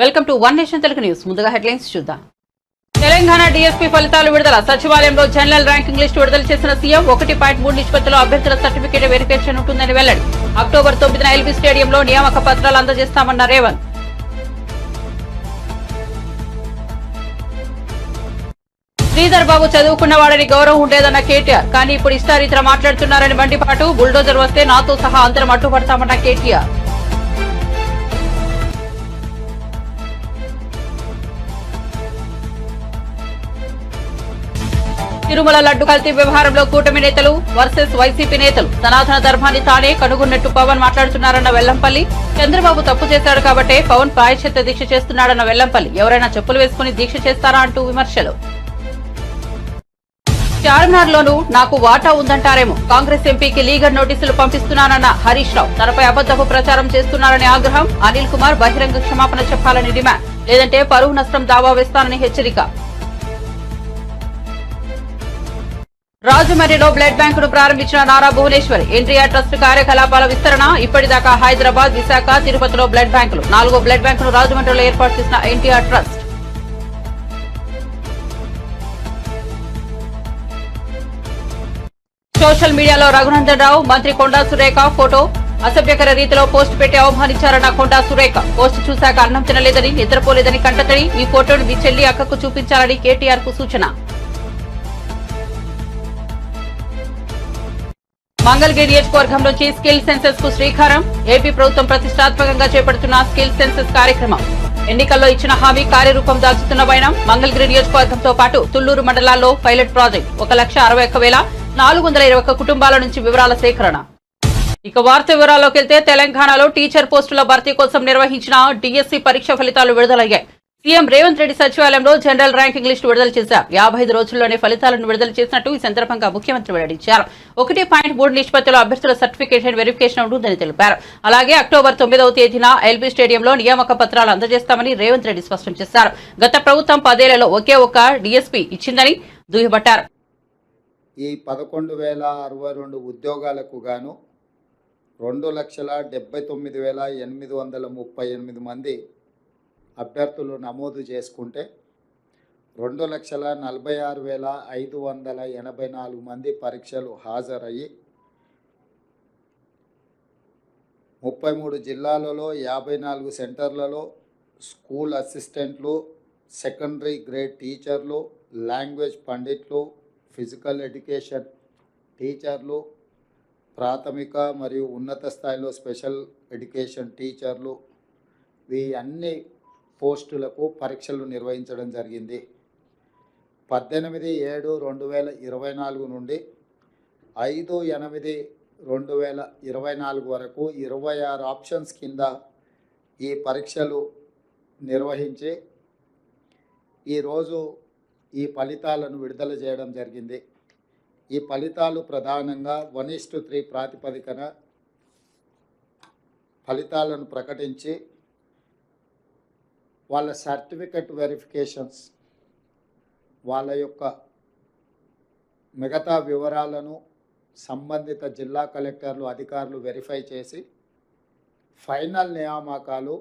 Welcome to one nation Telugu news. ముందుగా headlines చూద్దాం. Telangana DSP ఫలితాలు విడుదల. సచివాలయంలో జనరల్ ర్యాంకింగ్ లిస్టు విడుదల చేసిన సీఎం 1.3 నిష్పత్తిలో అభ్యర్థుల సర్టిఫికేట్ వెరిఫికేషన్ ఉంటుందని వెల్లడి. అక్టోబర్ 9న ఎల్బీ స్టేడియంలో నియామక పత్రాలు అందజేస్తామన్న రేవంత్. శ్రీధర్ బాబు చదువుకున్నవాడని గౌరవం ఉండేదన్న కేటీఆర్. కానీ ఇప్పుడు ఇష్టారీతిన మాట్లాడుతున్నారని మండిపాటు. బుల్డోజర్ వస్తే నాతో సహా అందరం అడ్డుపడతామన్న కేటీఆర్. తిరుమల లడ్డు కల్తీ వ్యవహారంలో కూటమి నేతలు వర్సెస్ వైసీపీ నేతలు. సనాతన ధర్మాన్ని తానే కనుగొన్నట్టు పవన్ మాట్లాడుతున్నారన్న వెల్లంపల్లి. చంద్రబాబు తప్పు చేశాడు కాబట్టే పవన్ ప్రాయశ్చిత్త దీక్ష చేస్తున్నాడన్న వెల్లంపల్లి. ఎవరైనా చెప్పులు వేసుకుని దీక్ష చేస్తారా అంటూ విమర్శలు. చార్మినార్లోనూ నాకు వాటా ఉందంటారేమో. కాంగ్రెస్ ఎంపీకి లీగల్ నోటీసులు పంపిస్తున్నానన్న హరీష్ రావు. తనపై అబద్దపు ప్రచారం చేస్తున్నారని ఆగ్రహం. అనిల్ కుమార్ బహిరంగ క్షమాపణ చెప్పాలని డిమాండ్. లేదంటే పరువు నష్టం దావా వేస్తానని హెచ్చరిక. రాజమండ్రిలో బ్లడ్ బ్యాంకును ప్రారంభించిన నారా భువనేశ్వరి. ఎన్టీఆర్ ట్రస్ట్ కార్యకలాపాల విస్తరణ. ఇప్పటిదాకా హైదరాబాద్, విశాఖ, తిరుపతిలో బ్లడ్ బ్యాంకులు. 4వ బ్లడ్ బ్యాంకును రాజమండ్రిలో ఏర్పాటు చేసిన ఎన్టీఆర్ ట్రస్ట్. సోషల్ మీడియాలో రఘునందన్ రావు, మంత్రి కొండా సురేఖ ఫోటో. అసభ్యకర రీతిలో పోస్టు పెట్టి అవమానించారన్న కొండా సురేఖ. పోస్టు చూశాక అన్నం తినలేదని, నిద్రపోలేదని కంటతడి. ఈ ఫోటోను మీ చెల్లి అక్కకు చూపించాలని కేటీఆర్ కు సూచన. మంగళగిరి నియోజకవర్గం నుంచి స్కిల్ సెన్సెస్ కు శ్రీకారం. ఏపీ ప్రభుత్వం ప్రతిష్టాత్మకంగా చేపడుతున్న స్కిల్ సెన్సెస్ కార్యక్రమం. ఎన్నికల్లో ఇచ్చిన హామీ కార్యరూపం దాల్చుతున్న వైనం. మంగళగిరి నియోజకవర్గంతో పాటు తుళ్లూరు మండలాల్లో పైలట్ ప్రాజెక్ట్. 1,61,421 కుటుంబాల నుంచి వివరాల సేకరణ. ఇక వార్త వివరాల్లోకి వెళ్తే తెలంగాణలో టీచర్ పోస్టుల భర్తీ కోసం నిర్వహించిన డీఎస్సీ పరీక్ష ఫలితాలు విడుదలయ్యాయి. సీఎం రేవంత్ రెడ్డి సచివాలయంలో జనరల్ ర్యాంకింగ్ లిస్టు విడుదల చేశారు. 55 రోజుల్లోనే ఫలితాలను విడుదల చేసినట్టు ఈ సందర్భంగా ముఖ్యమంత్రి వెల్లడించారు. 1.3 నిష్పత్తిలో అభ్యర్థుల సర్టిఫికేషన్ వెరిఫికేషన్ ఉంటుందని తెలిపారు. అలాగే అక్టోబర్ 9వ తేదీన ఎల్బీ స్టేడియంలో నియామక పత్రాలు అందజేస్తామని రేవంత్ రెడ్డి స్పష్టం చేశారు. గత ప్రభుత్వం 10 ఏళ్లలో ఒకే ఒక్క డీఎస్పీ ఇచ్చిందని దుయ్యబట్టారు. ఈ 11,062 ఉద్యోగాలకు గాను 2,79,838 మంది అభ్యర్థులు నమోదు చేసుకుంటే 2,46,584 మంది పరీక్షలు హాజరయ్యి 33 జిల్లాలలో 54 సెంటర్లలో స్కూల్ అసిస్టెంట్లు, సెకండరీ గ్రేడ్ టీచర్లు, లాంగ్వేజ్ పండిట్లు, ఫిజికల్ ఎడ్యుకేషన్ టీచర్లు, ప్రాథమిక మరియు ఉన్నత స్థాయిలో స్పెషల్ ఎడ్యుకేషన్ టీచర్లు, ఈ అన్ని పోస్టులకు పరీక్షలు నిర్వహించడం జరిగింది. 18/7/2024 నుండి 5/8/2024 వరకు 26 ఆప్షన్స్ కింద ఈ పరీక్షలు నిర్వహించి ఈరోజు ఈ ఫలితాలను విడుదల చేయడం జరిగింది. ఈ ఫలితాలు ప్రధానంగా 1:3 ప్రాతిపదికన ఫలితాలను ప్రకటించి వాళ్ళ సర్టిఫికెట్ వెరిఫికేషన్స్, వాళ్ళ యొక్క మిగతా వివరాలను సంబంధిత జిల్లా కలెక్టర్లు, అధికారులు వెరిఫై చేసి ఫైనల్ నియామకాలు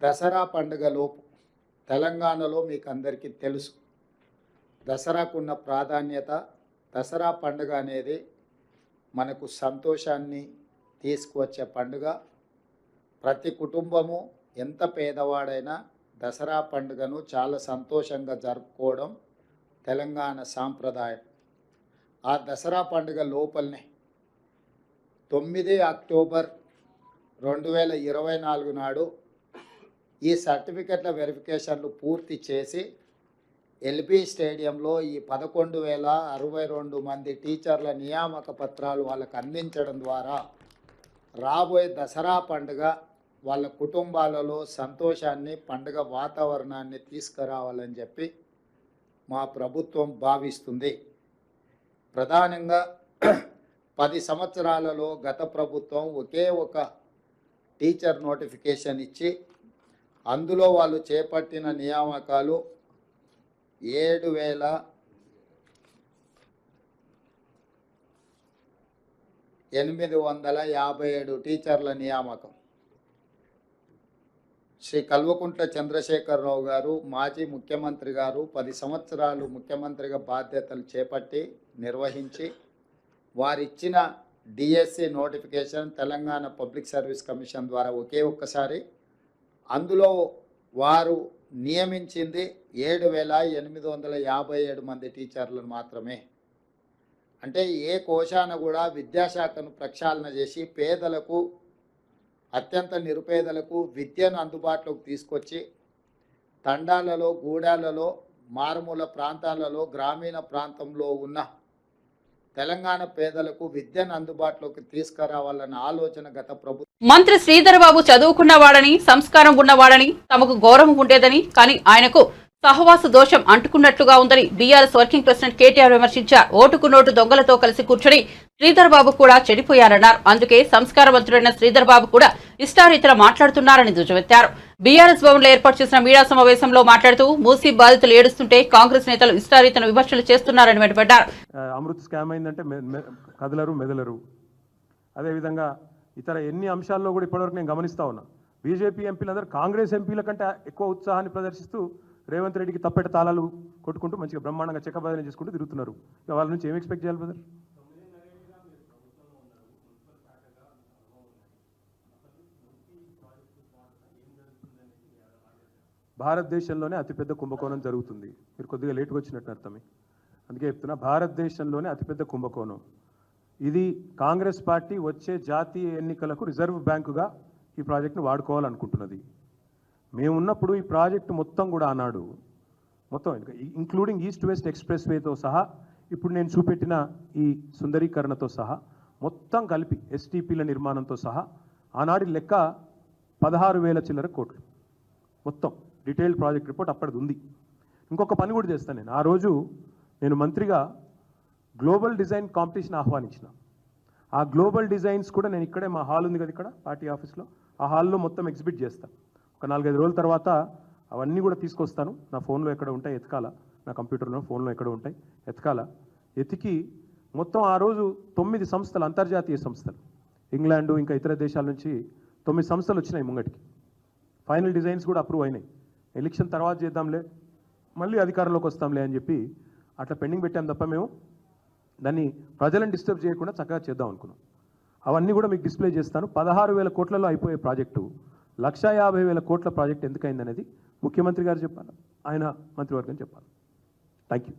దసరా పండుగలోపు. తెలంగాణలో మీకు అందరికీ తెలుసు దసరాకున్న ప్రాధాన్యత. దసరా పండుగ అనేది మనకు సంతోషాన్ని తీసుకువచ్చే పండుగ. ప్రతి కుటుంబము ఎంత పేదవాడైనా దసరా పండుగను చాలా సంతోషంగా జరుపుకోవడం తెలంగాణ సాంప్రదాయం. ఆ దసరా పండుగ లోపలనే 9 అక్టోబర్ 2024 నాడు ఈ సర్టిఫికెట్ల వెరిఫికేషన్లు పూర్తి చేసి ఎల్బీ స్టేడియంలో ఈ 11,062 మంది టీచర్ల నియామక పత్రాలు వాళ్ళకు అందించడం ద్వారా రాబోయే దసరా పండుగ వాళ్ళ కుటుంబాలలో సంతోషాన్ని, పండుగ వాతావరణాన్ని తీసుకురావాలని చెప్పి మా ప్రభుత్వం భావిస్తుంది. ప్రధానంగా 10 సంవత్సరాలలో గత ప్రభుత్వం ఒకే ఒక టీచర్ నోటిఫికేషన్ ఇచ్చి అందులో వాళ్ళు చేపట్టిన నియామకాలు 7,857 టీచర్ల నియామకం. శ్రీ కల్వకుంట్ల చంద్రశేఖరరావు గారు మాజీ ముఖ్యమంత్రి గారు 10 సంవత్సరాలు ముఖ్యమంత్రిగా బాధ్యతలు చేపట్టి నిర్వహించి వారిచ్చిన DSC notification Telangana public service commission ద్వారా ఒకే ఒక్కసారి అందులో వారు నియమించింది 7,857 మంది టీచర్లను మాత్రమే. అంటే ఏ కోశాన కూడా విద్యాశాఖను ప్రక్షాళన చేసి పేదలకు అత్యంత నిరుపేదలకు విద్యను అందుబాటులోకి తీసుకొచ్చి తండాలలో గూడాలలో మారుమూల ప్రాంతాలలో గ్రామీణ ప్రాంతంలో ఉన్న తెలంగాణ పేదలకు విద్యను అందుబాటులోకి తీసుకురావాలన్న ఆలోచన గత ప్రభుత్వం. మంత్రి శ్రీధర్ బాబు చదువుకున్నవాడని సంస్కారం ఉన్నవాడని తమకు గౌరవం ఉండేదని కానీ ఆయనకు సహవాస దోషం అంటుకున్నట్లుగా ఉందని బీఆర్ఎస్ వర్కింగ్ ప్రెసిడెంట్ కేటీఆర్ విమర్శించారు. ఓటుకు నోటు దొంగలతో కలిసి కూర్చుని శ్రీధర్ బాబు కూడా చెడిపోయారన్నారు. అందుకే సంస్కారవంతుడైన శ్రీధర్ బాబు కూడా ఇష్టారీతిన మాట్లాడుతున్నారని దుజమెత్తారు. బీఆర్ఎస్ భవన్లో ఏర్పాటు చేసిన మీడియా సమావేశంలో మాట్లాడుతూ మూసీ బాధితులు ఏడుస్తుంటే కాంగ్రెస్ నేతలు ఇష్టారీతిన విమర్శలు చేస్తున్నారని వెంటబడ్డారు. అమృత్ స్కామ్ అయిందంటే కదలరు మెదలరు. అదేవిధంగా ఇతర ఎన్ని అంశాల్లో కూడా ఇప్పటివరకు నేను గమనిస్తా ఉన్నా. బీజేపీ ఎంపీలందరూ కాంగ్రెస్ ఎంపీల కంటే ఎక్కువ ఉత్సాహాన్ని ప్రదర్శిస్తూ రేవంత్ రెడ్డికి తప్పెట తాళాలు కొట్టుకుంటూ మంచిగా బ్రహ్మాండంగా చెక్కబదనం చేసుకుంటూ తిరుగుతున్నారు. ఇక వాళ్ళ నుంచి ఏం ఎక్స్పెక్ట్ చేయాలి బ్రదర్? భారతదేశంలోనే అతిపెద్ద కుంభకోణం జరుగుతుంది. మీరు కొద్దిగా లేట్గా వచ్చినట్టు అర్థమే, అందుకే చెప్తున్నా. భారతదేశంలోనే అతిపెద్ద కుంభకోణం ఇది. కాంగ్రెస్ పార్టీ వచ్చే జాతీయ ఎన్నికలకు రిజర్వ్ బ్యాంకుగా ఈ ప్రాజెక్టును వాడుకోవాలనుకుంటున్నది. మేమున్నప్పుడు ఈ ప్రాజెక్టు మొత్తం కూడా ఆనాడు మొత్తం ఇంక్లూడింగ్ ఈస్ట్ వెస్ట్ ఎక్స్ప్రెస్ వేతో సహా ఇప్పుడు నేను చూపెట్టిన ఈ సుందరీకరణతో సహా మొత్తం కలిపి ఎస్టీపీల నిర్మాణంతో సహా ఆనాడి లెక్క 16,000 చిల్లర కోట్లు మొత్తం. డీటెయిల్డ్ ప్రాజెక్ట్ రిపోర్ట్ అప్పటిది ఉంది. ఇంకొక పని కూడా చేస్తాను నేను. ఆ రోజు నేను మంత్రిగా గ్లోబల్ డిజైన్ కాంపిటీషన్ ఆహ్వానించిన. ఆ గ్లోబల్ డిజైన్స్ కూడా నేను ఇక్కడే మా హాల్ ఉంది కదా ఇక్కడ పార్టీ ఆఫీస్లో, ఆ హాల్లో మొత్తం ఎగ్జిబిట్ చేస్తాను. ఒక 4-5 రోజుల తర్వాత అవన్నీ కూడా తీసుకొస్తాను. నా ఫోన్లో ఎక్కడ ఉంటాయి ఎతకాల, నా కంప్యూటర్లో ఫోన్లో ఎక్కడ ఉంటాయి ఎతకాల. ఎతికి మొత్తం ఆ రోజు 9 సంస్థలు, అంతర్జాతీయ సంస్థలు, ఇంగ్లాండు ఇంకా ఇతర దేశాల నుంచి 9 సంస్థలు వచ్చినాయి ముంగటికి. ఫైనల్ డిజైన్స్ కూడా అప్రూవ్ అయినాయి. ఎలక్షన్ తర్వాత చేద్దాంలే, మళ్ళీ అధికారంలోకి వస్తాంలే అని చెప్పి అట్లా పెండింగ్ పెట్టాం తప్ప మేము దాన్ని ప్రజలను డిస్టర్బ్ చేయకుండా చక్కగా చేద్దాం అనుకున్నాం. అవన్నీ కూడా మీకు డిస్ప్లే చేస్తాను. 16,000 కోట్లలో అయిపోయే ప్రాజెక్టు 1,50,000 కోట్ల ప్రాజెక్ట్ ఎందుకైంది అనేది ముఖ్యమంత్రి గారు చెప్పాలి, ఆయన మంత్రివర్గం చెప్పాలి. Thank you.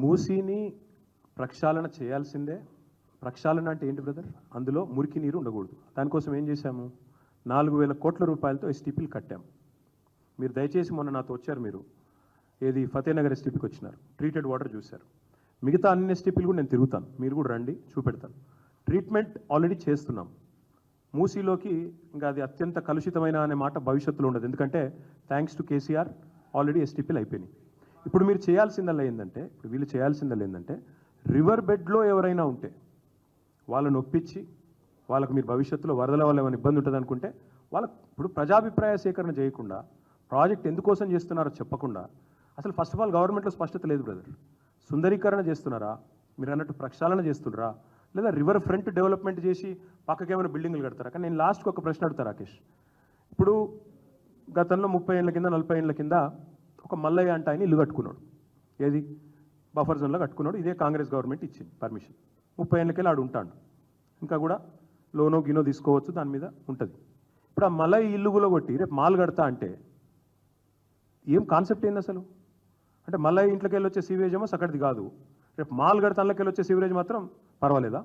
మూసీని ప్రక్షాళన చేయాల్సిందే. ప్రక్షాళన అంటే ఏంటి బ్రదర్? అందులో మురికి నీరు ఉండకూడదు. దానికోసం ఏం చేశాము? 4,000 కోట్ల రూపాయలతో ఎస్టీపీలు కట్టాము. మీరు దయచేసి మొన్న నాతో వచ్చారు, మీరు ఏది ఫతేనగర్ ఎస్టీపీకి వచ్చినారు, ట్రీటెడ్ వాటర్ చూశారు. మిగతా అన్ని ఎస్టీపీలు కూడా నేను తిరుగుతాను, మీరు కూడా రండి చూపెడతాను. ట్రీట్మెంట్ ఆల్రెడీ చేస్తున్నాం. మూసీలోకి ఇంకా అది అత్యంత కలుషితమైన అనే మాట భవిష్యత్తులో ఉండదు, ఎందుకంటే థ్యాంక్స్ టు కేసీఆర్ ఆల్రెడీ ఎస్టీపీలు అయిపోయినాయి. ఇప్పుడు మీరు చేయాల్సిందల్లా ఏంటంటే, ఇప్పుడు వీళ్ళు చేయాల్సిందల్లా ఏంటంటే, రివర్ బెడ్లో ఎవరైనా ఉంటే వాళ్ళని ఒప్పించి, వాళ్ళకు మీరు భవిష్యత్తులో వరదల వల్ల ఏమైనా ఇబ్బంది ఉంటుంది అనుకుంటే వాళ్ళకు ఇప్పుడు ప్రజాభిప్రాయ సేకరణ చేయకుండా, ప్రాజెక్ట్ ఎందుకోసం చేస్తున్నారో చెప్పకుండా, అసలు ఫస్ట్ ఆఫ్ ఆల్ గవర్నమెంట్లో స్పష్టత లేదు బ్రదర్. సుందరీకరణ చేస్తున్నారా, మీరు అన్నట్టు ప్రక్షాళన చేస్తున్నారా, లేదా రివర్ ఫ్రంట్ డెవలప్మెంట్ చేసి పక్కకి ఏమైనా బిల్డింగ్లు కడతారా? కానీ నేను లాస్ట్కి ఒక ప్రశ్న అడుగుతా రాకేష్. ఇప్పుడు గతంలో 30 ఏళ్ళ కింద 40 ఏళ్ళ కింద ఒక మల్లయ్య అంటే ఆయన ఇల్లు కట్టుకున్నాడు, ఏది బఫర్ జోన్లో కట్టుకున్నాడు. ఇదే కాంగ్రెస్ గవర్నమెంట్ ఇచ్చింది పర్మిషన్. 30 ఏళ్ళకెళ్ళి ఆడు ఉంటాడు, ఇంకా కూడా లోనో గినో తీసుకోవచ్చు, దాని మీద ఉంటుంది. ఇప్పుడు ఆ మల్లయ్య ఇల్లు కూడా కొట్టి రేపు మాల్ కడతా అంటే ఏం కాన్సెప్ట్ ఏంది అసలు? అంటే మల్లయ్య ఇంట్లోకి వెళ్ళి వచ్చే సీవేజ్ ఏమో సకటిది కాదు, రేపు మాల్ కడతాన్లోకి వెళ్ళి వచ్చే సీవరేజ్ మాత్రం పర్వాలేదా?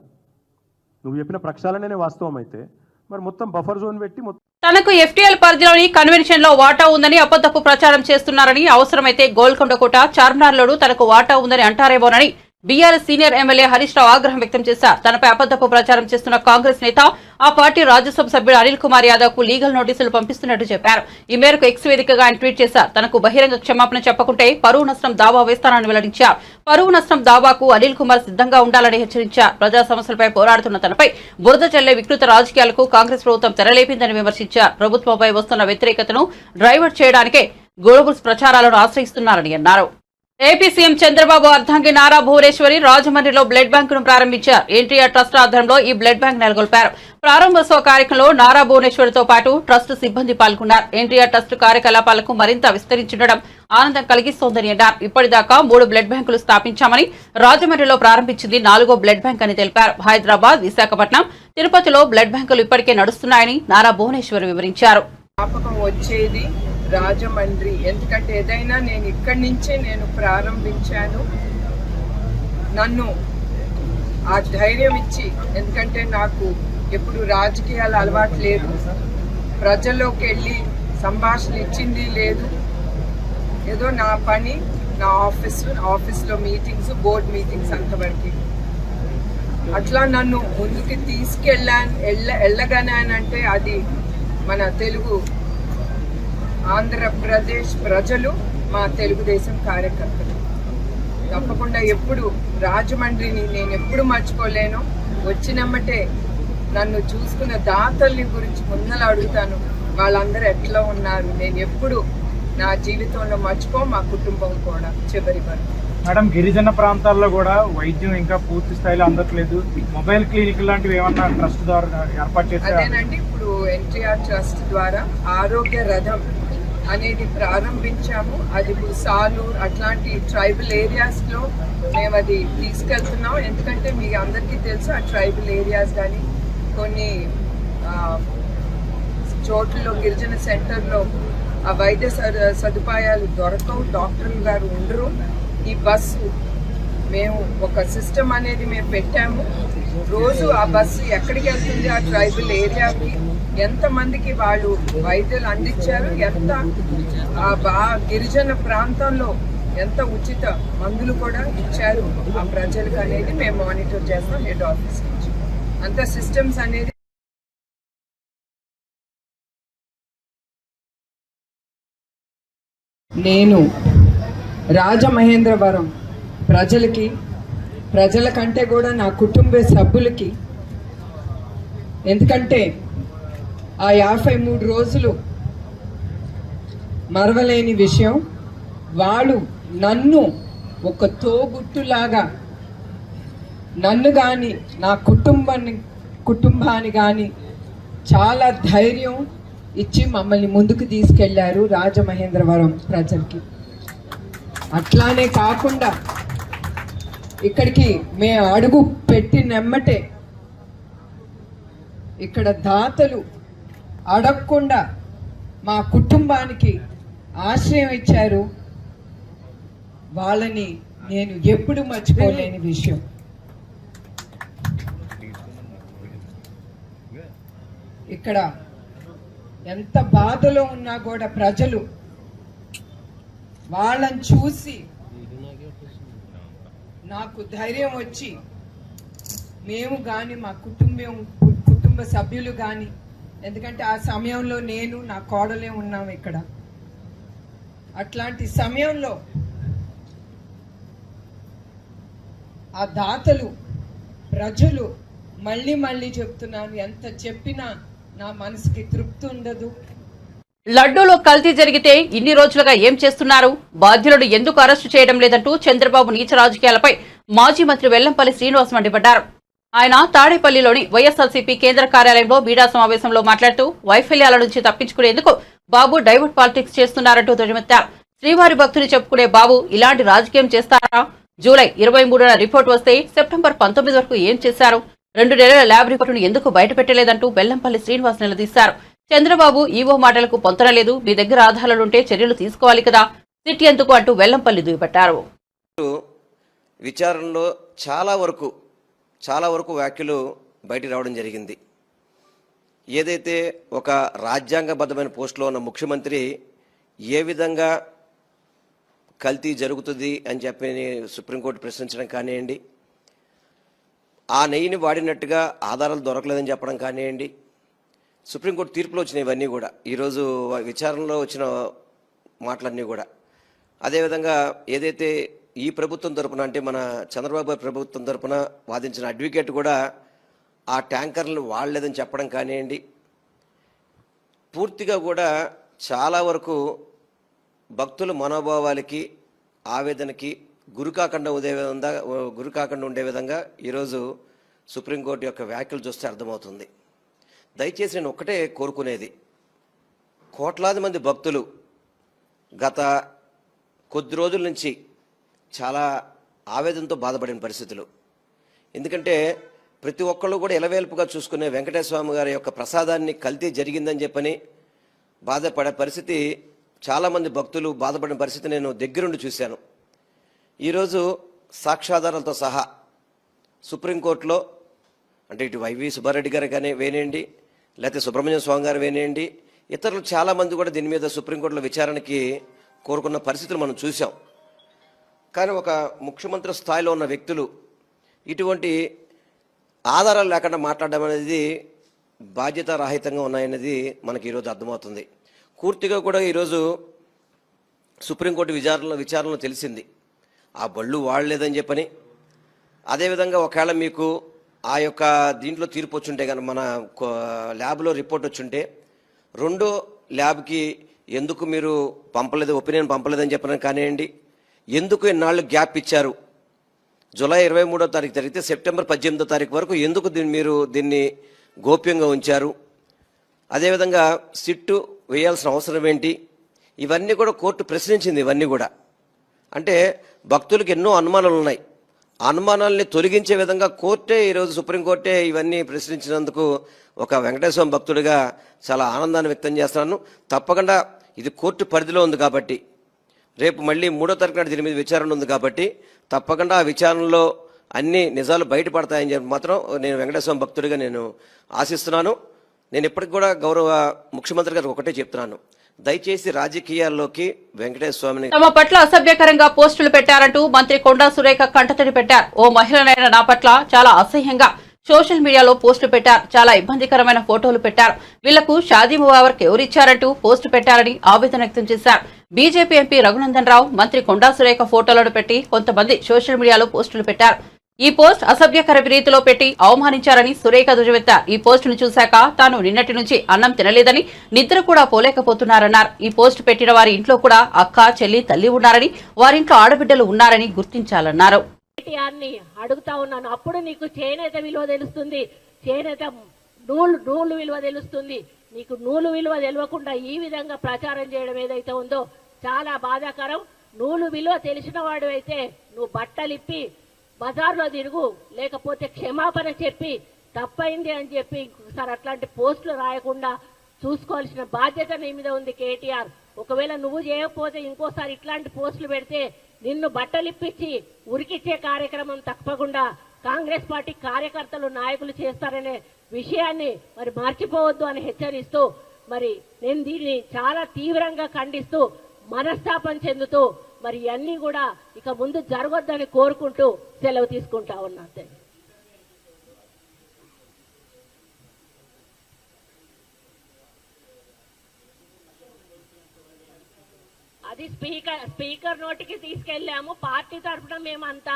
నువ్వు చెప్పిన ప్రక్షాళననే వాస్తవం అయితే మరి మొత్తం బఫర్ జోన్ పెట్టి తనకు ఎఫ్టీఎల్ పరిధిలోని కన్వెన్షన్ లో వాటా ఉందని అబద్ధపు ప్రచారం చేస్తున్నారని, అవసరమైతే గోల్కొండ కోట చార్మినార్లోనూ తనకు వాటా ఉందని అంటారేమోనని BRS senior MLA Harish Rao ఆగ్రహం వ్యక్తం చేశారు. తనపై అబద్ధపు ప్రచారం చేస్తున్న కాంగ్రెస్ నేత ఆ పార్టీ రాజ్యసభ సభ్యుడు అనిల్ కుమార్ యాదవ్ కు లీగల్ నోటీసులు పంపిస్తున్నట్టు చెప్పారు. ఈ మేరకు ఎక్స్ వేదికగా ఆయన ట్వీట్ చేశారు. తనకు బహిరంగ క్షమాపణ చెప్పకుంటే పరువు నష్టం దావా వేస్తానని వెల్లడించారు. పరువు నష్టం దావాకు అనిల్ కుమార్ సిద్ధంగా ఉండాలని హెచ్చరించారు. ప్రజా సమస్యలపై పోరాడుతున్న తనపై బురద చల్లే వికృత రాజకీయాలకు కాంగ్రెస్ ప్రభుత్వం తెరలేపిందని విమర్శించారు. ప్రభుత్వంపై వస్తున్న వ్యతిరేకతను డ్రైవర్ట్ చేయడానికే గ్లోబల్స్ ప్రచారాలను ఆశ్రయిస్తున్నారని అన్నారు. ఏపీ సీఎం చంద్రబాబు అర్ధాంగి నారా భువనేశ్వరి రాజమండ్రిలో బ్లడ్ బ్యాంకును ప్రారంభించారు. ఎన్టీఆర్ ట్రస్ట్ ఆధ్వర్యంలో ఈ బ్లడ్ బ్యాంక్ నెలకొల్పారు. ప్రారంభోత్సవ కార్యక్రమంలో నారా భువనేశ్వరితో పాటు ట్రస్ట్ సిబ్బంది పాల్గొన్నారు. ఎన్టీఆర్ ట్రస్ట్ కార్యకలాపాలకు మరింత విస్తరించడం ఆనందం కలిగిస్తోందని అన్నారు. ఇప్పటిదాకా 3 బ్లడ్ బ్యాంకులు స్థాపించామని, రాజమండ్రిలో ప్రారంభించింది 4వ బ్లడ్ బ్యాంక్ అని తెలిపారు. హైదరాబాద్, విశాఖపట్నం, తిరుపతిలో బ్లడ్ బ్యాంకులు ఇప్పటికే నడుస్తున్నాయని నారా భువనేశ్వరి వివరించారు. రాజమండ్రి, ఎందుకంటే ఏదైనా నేను ఇక్కడి నుంచే నేను ప్రారంభించాను. నన్ను ఆ ధైర్యం ఇచ్చి, ఎందుకంటే నాకు ఎప్పుడు రాజకీయాలు అలవాటు లేదు, ప్రజల్లోకి వెళ్ళి సంభాషణ ఇచ్చింది లేదు. ఏదో నా పని, నా ఆఫీస్లో మీటింగ్స్, బోర్డ్ మీటింగ్స్ అంతవరకు. అట్లా నన్ను ముందుకు వెళ్ళగానంటే అది మన తెలుగు ఆంధ్రప్రదేశ్ ప్రజలు, మా తెలుగుదేశం కార్యకర్తలు. తప్పకుండా ఎప్పుడు రాజమండ్రిని నేను ఎప్పుడు మర్చిపోలేను. వచ్చినమ్మటే నన్ను చూసుకున్న దాతల్ని గురించి ముందర అడుగుతాను, వాళ్ళందరూ ఎట్లా ఉన్నారు. నేను ఎప్పుడు నా జీవితంలో మా కుటుంబం కూడా చివరి వరకు. మేడం, గిరిజన ప్రాంతాల్లో కూడా వైద్యం ఇంకా పూర్తి స్థాయిలో అందట్లేదు. మొబైల్ క్లినిక్ లాంటివి ఏమన్నా ట్రస్ట్ ద్వారా ఏర్పాటు చేస్తారు? అదేనండి, ఇప్పుడు ఎన్టీఆర్ ట్రస్ట్ ద్వారా ఆరోగ్య రథం అనేది ప్రారంభించాము. అది ఇప్పుడు సాలూర్ అట్లాంటి ట్రైబల్ ఏరియాస్లో మేము అది తీసుకెళ్తున్నాం. ఎందుకంటే మీకు అందరికీ తెలుసు, ఆ ట్రైబల్ ఏరియాస్ కానీ కొన్ని చోట్లలో గిరిజన సెంటర్లో ఆ వైద్య సదుపాయాలు దొరకవు, డాక్టర్లు గారు ఉండరు. ఈ బస్సు మేము ఒక సిస్టమ్ అనేది మేము పెట్టాము. రోజు ఆ బస్సు ఎక్కడికి వెళ్తుంది, ఆ ట్రైబల్ ఏరియాకి ఎంతమందికి వాళ్ళు వైద్యులు అందించారు, ఎంత గిరిజన ప్రాంతంలో ఎంత ఉచిత మందులు కూడా ఇచ్చారు ఆ ప్రజలకు అనేది మేము మానిటర్ చేస్తాం హెడ్ ఆఫీస్ నుంచి. అంత సిస్టమ్స్ అనేది నేను రాజమహేంద్రవరం ప్రజల కంటే కూడా నా కుటుంబ సభ్యులకి, ఎందుకంటే ఆ 53 రోజులు మరవలేని విషయం. వాళ్ళు నన్ను ఒక తోబుట్టులాగా, నన్ను కానీ నా కుటుంబాన్ని కానీ చాలా ధైర్యం ఇచ్చి మమ్మల్ని ముందుకు తీసుకెళ్లారు రాజమహేంద్రవరం ప్రజలకి. అట్లానే కాకుండా ఇక్కడికి మేము అడుగు పెట్టినెమ్మటే ఇక్కడ దాతలు అడగకుండా మా కుటుంబానికి ఆశ్రయం ఇచ్చారు. వాళ్ళని నేను ఎప్పుడు మర్చిపోలేని విషయం. ఇక్కడ ఎంత బాధలో ఉన్నా కూడా ప్రజలు వాళ్ళని చూసి నాకు ధైర్యం వచ్చి, మేము కానీ మా కుటుంబ సభ్యులు కానీ, ఎందుకంటే ఆ సమయంలో నేను నా కోడలే ఉన్నాం ఇక్కడ. అట్లాంటి సమయంలో ఆ దాతలు, ప్రజలు, మళ్ళీ చెప్తున్నాను, ఎంత చెప్పినా నా మనసుకి తృప్తి ఉండదు. లడ్డూలో కల్తీ జరిగితే ఇన్ని రోజులుగా ఏం చేస్తున్నారు? బాధ్యులను ఎందుకు అరెస్టు చేయడం లేదంటూ చంద్రబాబు నీచ రాజకీయాలపై మాజీ మంత్రి వెల్లంపల్లి శ్రీనివాస్ మండిపడ్డారు. ఆయన తాడేపల్లిలోని వైఎస్ఆర్సీపీ కేంద్ర కార్యాలయంలో మీడియా సమావేశంలో మాట్లాడుతూ వైఫల్యాల నుంచి తప్పించుకునేందుకు బాబు డైవర్ట్ పాలిటిక్స్ చేస్తున్నారంటూ ధ్వజమెత్తారు. శ్రీవారి భక్తులు చెప్పుకునే బాబు ఇలాంటి రాజకీయం చేస్తారా? జూలై 23న రిపోర్ట్ వస్తే సెప్టెంబర్ 19 వరకు ఏం చేశారు? 2 నెలల ల్యాబ్ రిపోర్టును ఎందుకు బయటపెట్టలేదంటూ వెల్లంపల్లి శ్రీనివాస్ నిలదీశారు. చంద్రబాబు ఈవో మాటలకు పొంతనలేదు, మీ దగ్గర ఆధారాలుంటే చర్యలు తీసుకోవాలి కదా, సిట్ ఎందుకు అంటూ వెల్లంపల్లి దుయ్యబట్టారు. విచారణలో చాలా వరకు వ్యాఖ్యలు బయటికి రావడం జరిగింది. ఏదైతే ఒక రాజ్యాంగబద్ధమైన పోస్టులో ఉన్న ముఖ్యమంత్రి ఏ విధంగా కల్తీ జరుగుతుంది అని చెప్పి సుప్రీంకోర్టు ప్రశ్నించడం కానివ్వండి, ఆ నెయ్యిని వాడినట్టుగా ఆధారాలు దొరకలేదని చెప్పడం కానివ్వండి, సుప్రీంకోర్టు తీర్పులో వచ్చిన ఇవన్నీ కూడా ఈరోజు విచారణలో వచ్చిన మాటలన్నీ కూడా. అదేవిధంగా ఏదైతే ఈ ప్రభుత్వం తరపున, అంటే మన చంద్రబాబు ప్రభుత్వం తరపున వాదించిన అడ్వకేట్ కూడా ఆ ట్యాంకర్లు వాడలేదని చెప్పడం కానివ్వండి, పూర్తిగా కూడా చాలా వరకు భక్తుల మనోభావాలకి ఆవేదనకి గురి కాకుండా ఉండే విధంగా ఈరోజు సుప్రీంకోర్టు యొక్క వ్యాఖ్యలు చూస్తే అర్థమవుతుంది. దయచేసి నేను ఒక్కటే కోరుకునేది, కోట్లాది మంది భక్తులు గత కొద్ది రోజుల నుంచి చాలా ఆవేదనతో బాధపడిన పరిస్థితులు. ఎందుకంటే ప్రతి ఒక్కళ్ళు కూడా ఎలవేల్పుగా చూసుకునే వెంకటేశ్వర స్వామి గారి యొక్క ప్రసాదాన్ని కల్తీ జరిగిందని చెప్పని బాధపడే పరిస్థితి, చాలామంది భక్తులు బాధపడిన పరిస్థితి నేను దగ్గరుండి చూశాను. ఈరోజు సాక్ష్యాధారాలతో సహా సుప్రీంకోర్టులో, అంటే ఇటు వైవి సుబ్బారెడ్డి గారు కానీ వేనేయండి, లేకపోతే సుబ్రహ్మణ్య స్వామి గారు వేనేయండి, ఇతరులు చాలామంది కూడా దీని మీద సుప్రీంకోర్టులో విచారణకి కోరుకున్న పరిస్థితులు మనం చూసాం. కానీ ఒక ముఖ్యమంత్రి స్థాయిలో ఉన్న వ్యక్తులు ఇటువంటి ఆధారాలు లేకుండా మాట్లాడడం అనేది బాధ్యతారాహితంగా ఉన్నాయనేది మనకి ఈరోజు అర్థమవుతుంది. పూర్తిగా కూడా ఈరోజు సుప్రీంకోర్టు విచారణలో తెలిసింది ఆ బళ్ళు వాడలేదని చెప్పని. అదేవిధంగా ఒకవేళ మీకు ఆ యొక్క దీంట్లో తీర్పు వచ్చుంటే కనుక, మన ల్యాబ్లో రిపోర్ట్ వచ్చుంటే, రెండో ల్యాబ్కి ఎందుకు మీరు ఒపీనియన్ పంపలేదని చెప్పడం కానివ్వండి, ఎందుకు ఇన్నాళ్ళు గ్యాప్ ఇచ్చారు, జూలై 23వ తారీఖు జరిగితే సెప్టెంబర్ 18వ తారీఖు వరకు ఎందుకు మీరు దీన్ని గోప్యంగా ఉంచారు, అదేవిధంగా సిట్టు వేయాల్సిన అవసరం ఏంటి, ఇవన్నీ కూడా కోర్టు ప్రశ్నించింది. ఇవన్నీ కూడా అంటే భక్తులకు ఎన్నో అనుమానాలు ఉన్నాయి. ఆ అనుమానాలని తొలగించే విధంగా కోర్టే, ఈరోజు సుప్రీంకోర్టే ఇవన్నీ ప్రశ్నించినందుకు ఒక వెంకటేశ్వర భక్తుడిగా చాలా ఆనందాన్ని వ్యక్తం చేస్తున్నాను. తప్పకుండా ఇది కోర్టు పరిధిలో ఉంది కాబట్టి, రేపు మళ్ళీ 3వ తారీఖు నాడు దీని మీద విచారణ ఉంది కాబట్టి తప్పకుండా ఆ విచారణలో అన్ని నిజాలు బయటపడతాయని చెప్పి మాత్రం నేను వెంకటేశ్వర భక్తుడిగా నేను ఆశిస్తున్నాను. నేను ఇప్పటికి కూడా గౌరవ ముఖ్యమంత్రి గారికి ఒకటే చెప్తున్నాను, దయచేసి రాజకీయాల్లోకి వెంకటేశ్వర స్వామిని తమ పట్ల అసభ్యకరంగా పోస్టులు పెట్టారంటూ మంత్రి కొండా సురేఖ కంటతడి పెట్టారు. ఓ మహిళనైన నా పట్ల చాలా అసహ్యంగా సోషల్ మీడియాలో పోస్టులు పెట్టారు, చాలా ఇబ్బందికరమైన ఫోటోలు పెట్టారు, వీళ్లకు షాదీ ముబారక్ ఎవరిచ్చారంటూ పోస్టు పెట్టారని ఆవేదన వ్యక్తం చేశారు. బీజేపీ ఎంపీ రఘునందన్ రావు మంత్రి కొండా సురేఖ ఫోటోలను పెట్టి కొంతమంది సోషల్ మీడియాలో పోస్టులు పెట్టారు. ఈ పోస్ట్ అసభ్యకర రీతిలో పెట్టి అవమానించారని సురేఖ దుజవెత్తారు. ఈ పోస్టును చూశాక తాను నిన్నటి నుంచి అన్నం తినలేదని, నిద్ర కూడా పోలేకపోతున్నారన్నారు. ఈ పోస్ట్ పెట్టిన వారి ఇంట్లో కూడా అక్క, చెల్లి, తల్లి ఉన్నారని, వారింట్లో ఆడబిడ్డలు ఉన్నారని గుర్తించాలన్నారు. అడుగుతా ఉన్నాను, అప్పుడు నీకు చేనేత విలువ తెలుస్తుంది, చేనేత నూలు విలువ తెలుస్తుంది. నీకు నూలు విలువ తెలియకుండా ఈ విధంగా ప్రచారం చేయడం ఏదైతే ఉందో చాలా బాధాకరం. నూలు విలువ తెలిసిన వాడు అయితే నువ్వు బట్టలిప్పి బజార్లో తిరుగు, లేకపోతే క్షమాపణ చెప్పి తప్పైంది అని చెప్పి ఇంకొకసారి అట్లాంటి పోస్టులు రాయకుండా చూసుకోవాల్సిన బాధ్యత నీ మీద ఉంది కేటీఆర్. ఒకవేళ నువ్వు చేయకపోతే ఇంకోసారి ఇట్లాంటి పోస్టులు పెడితే నిన్ను బట్టలిప్పించి ఉరికిచ్చే కార్యక్రమం తప్పకుండా కాంగ్రెస్ పార్టీ కార్యకర్తలు, నాయకులు చేస్తారనే విషయాన్ని మరి మర్చిపోవద్దు అని హెచ్చరిస్తూ, మరి నేను దీన్ని చాలా తీవ్రంగా ఖండిస్తూ, మనస్తాపం చెందుతూ మరి ఇవన్నీ కూడా ఇక ముందు జరగొద్దని కోరుకుంటూ సెలవు తీసుకుంటా ఉన్నా. అది స్పీకర్ నోటికి తీసుకెళ్లాము. పార్టీ తరఫున మేము అంతా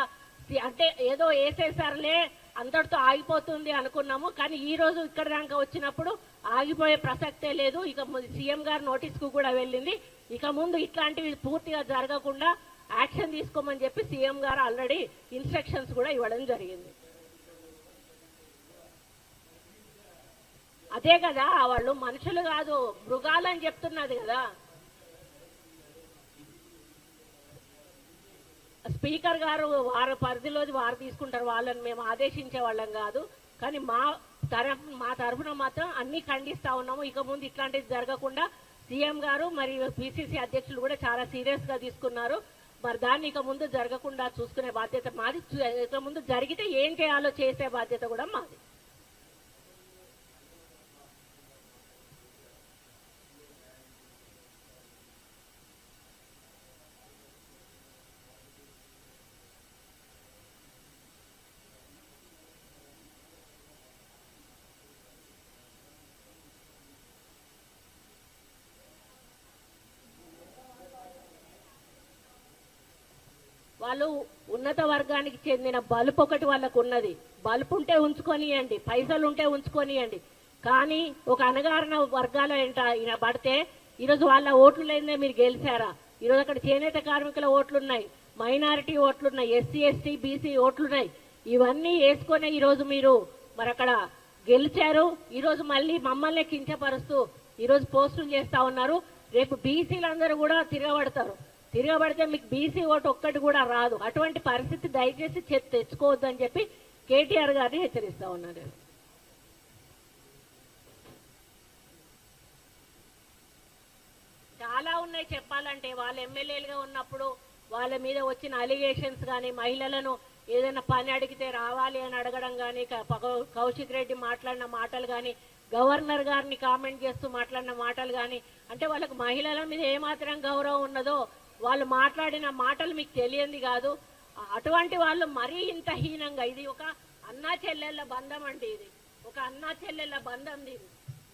అంటే ఏదో వేసేసారులే అంతటితో ఆగిపోతుంది అనుకున్నాము. కానీ ఈ రోజు ఇక్కడ దాకా వచ్చినప్పుడు ఆగిపోయే ప్రసక్తే లేదు. ఇక సీఎం గారు నోటీస్ కు కూడా వెళ్ళింది. ఇక ముందు ఇట్లాంటివి పూర్తిగా జరగకుండా యాక్షన్ తీసుకోమని చెప్పి సీఎం గారు ఆల్రెడీ ఇన్స్ట్రక్షన్స్ కూడా ఇవ్వడం జరిగింది. అదే కదా, వాళ్ళు మనుషులు కాదు మృగాలని చెప్తున్నది కదా. స్పీకర్ గారు వారి పరిధిలోది వారు తీసుకుంటారు, వాళ్ళని మేము ఆదేశించే వాళ్ళం కాదు. కానీ మా తరఫున మాత్రం అన్ని ఖండిస్తా ఉన్నాము. ఇక ముందు ఇట్లాంటిది జరగకుండా సీఎం గారు మరియు పిసిసి అధ్యక్షులు కూడా చాలా సీరియస్ గా తీసుకున్నారు. మరి దాన్ని ఇక ముందు జరగకుండా చూసుకునే బాధ్యత మాది. ఇక ముందు జరిగితే ఏం చేయాలో చేసే బాధ్యత కూడా మాది. వాళ్ళు ఉన్నత వర్గానికి చెందిన బలుపు ఒకటి వాళ్ళకు ఉన్నది. బలుపు ఉంటే ఉంచుకొనియండి, పైసలు ఉంటే ఉంచుకొనియండి. కానీ ఒక అణగారిన వర్గాల ఈయన పడితే ఈరోజు వాళ్ళ ఓట్లు లేదే మీరు గెలిచారా? ఈరోజు అక్కడ చేనేత కార్మికుల ఓట్లున్నాయి, మైనారిటీ ఓట్లున్నాయి, ఎస్సీ ఎస్టీ బీసీ ఓట్లున్నాయి. ఇవన్నీ వేసుకొని ఈరోజు మీరు మరి అక్కడ గెలిచారు. ఈరోజు మళ్ళీ మమ్మల్ని కించపరుస్తూ ఈరోజు పోస్టులు చేస్తా ఉన్నారు. రేపు బీసీలందరూ కూడా తిరగబడితే మీకు బీసీ ఓటు ఒక్కటి కూడా రాదు. అటువంటి పరిస్థితి దయచేసి తెచ్చుకోవద్దు అని చెప్పి కేటీఆర్ గారిని హెచ్చరిస్తా ఉన్నారు. చాలా ఉన్నాయి చెప్పాలంటే. వాళ్ళు ఎమ్మెల్యేలుగా ఉన్నప్పుడు వాళ్ళ మీద వచ్చిన అలిగేషన్స్ కానీ, మహిళలను ఏదైనా పని అడిగితే రావాలి అని అడగడం కానీ, కౌశిక్ రెడ్డి మాట్లాడిన మాటలు కానీ, గవర్నర్ గారిని కామెంట్ చేస్తూ మాట్లాడిన మాటలు కానీ, అంటే వాళ్ళకు మహిళల మీద ఏమాత్రం గౌరవం ఉన్నదో వాళ్ళు మాట్లాడిన మాటలు మీకు తెలియంది కాదు. అటువంటి వాళ్ళు మరీ ఇంత హీనంగా, ఇది ఒక అన్నా చెల్లెళ్ళ బంధం అండి, ఇది ఒక అన్నా చెల్లెళ్ళ బంధం.